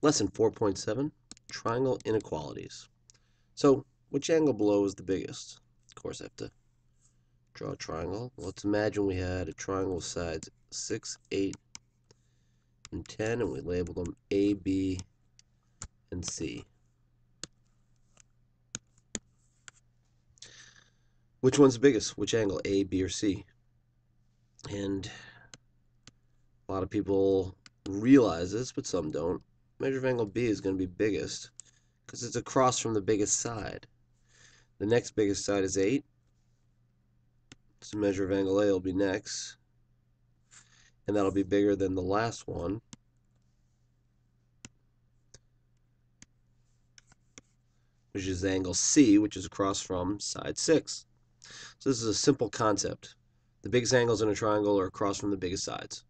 Lesson 4.7, Triangle Inequalities. So, which angle below is the biggest? Of course, I have to draw a triangle. Let's imagine we had a triangle with sides 6, 8, and 10, and we labeled them A, B, and C. Which one's the biggest? Which angle, A, B, or C? And a lot of people realize this, but some don't. Measure of angle B is going to be biggest because it's across from the biggest side. The next biggest side is 8. So measure of angle A will be next. And that'll be bigger than the last one, which is angle C, which is across from side 6. So this is a simple concept. The biggest angles in a triangle are across from the biggest sides.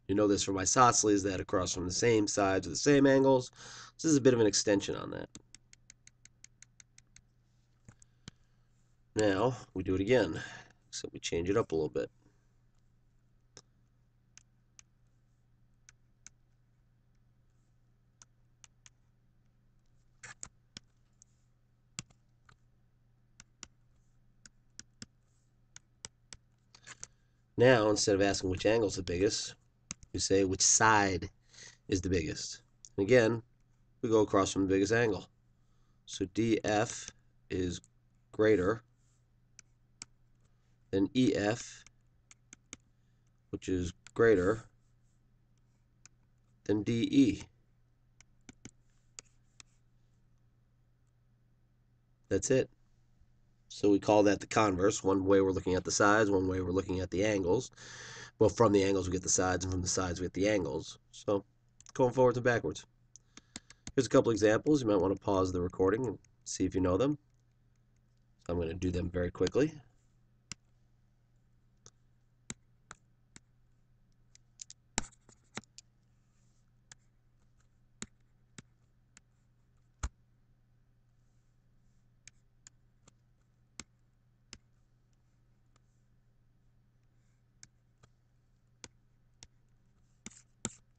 You know this from isosceles, that across from the same sides with the same angles. So this is a bit of an extension on that. Now, we do it again, except we change it up a little bit. Now, instead of asking which angle is the biggest, we say which side is the biggest. And again, we go across from the biggest angle. So DF is greater than EF, which is greater than DE. That's it. So we call that the converse. One way we're looking at the sides, one way we're looking at the angles. Well, from the angles we get the sides, and from the sides we get the angles. So going forwards and backwards. Here's a couple examples. You might want to pause the recording and see if you know them. I'm going to do them very quickly.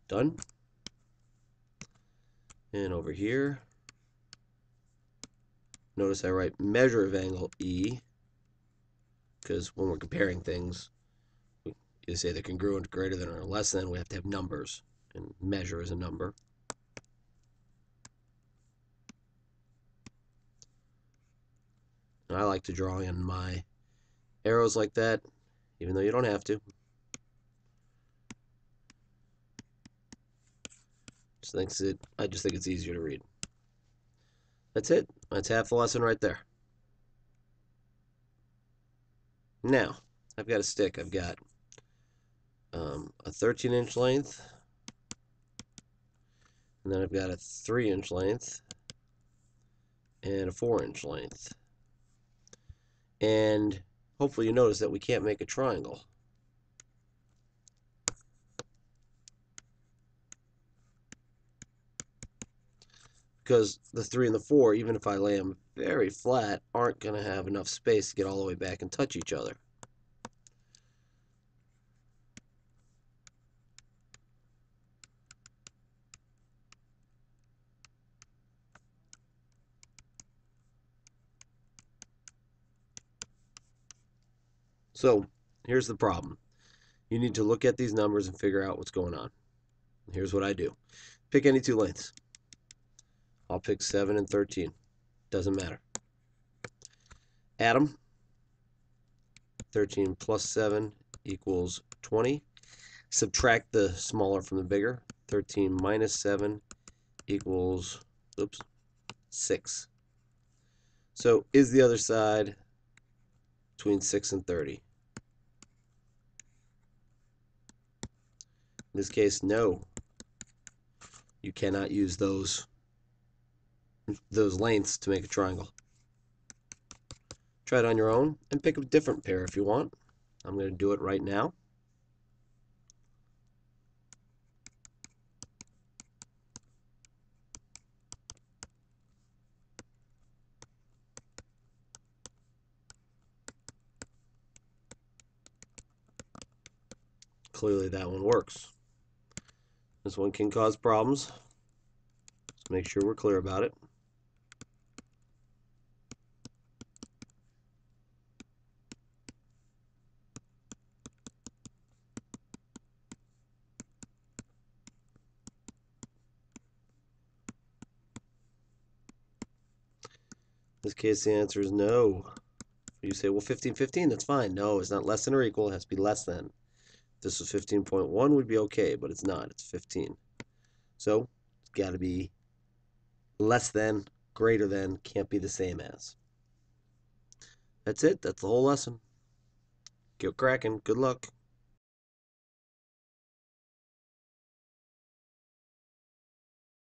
Done. And over here, notice I write measure of angle E, because when we're comparing things, you say they're congruent, greater than, or less than, we have to have numbers, and measure is a number. And I like to draw in my arrows like that, even though you don't have to. I just think it's easier to read. That's it. That's half the lesson right there. Now, I've got a stick. I've got a 13-inch length, and then I've got a 3-inch length, and a 4-inch length. And hopefully you notice that we can't make a triangle. Because the 3 and the 4, even if I lay them very flat, aren't going to have enough space to get all the way back and touch each other. So here's the problem. You need to look at these numbers and figure out what's going on. Here's what I do. Pick any two lengths. I'll pick 7 and 13. Doesn't matter. Add them. 13 plus 7 equals 20. Subtract the smaller from the bigger. 13 minus 7 equals, 6. So is the other side between 6 and 30? In this case, no. You cannot use those lengths to make a triangle. Try it on your own and pick a different pair if you want. I'm going to do it right now. Clearly that one works. This one can cause problems. Make sure we're clear about it. In this case, the answer is no. You say, well, 15, that's fine. No, it's not less than or equal. It has to be less than. If this was 15.1 would be okay, but it's not. It's 15. So it's got to be less than, greater than, can't be the same as. That's it. That's the whole lesson. Get cracking. Good luck.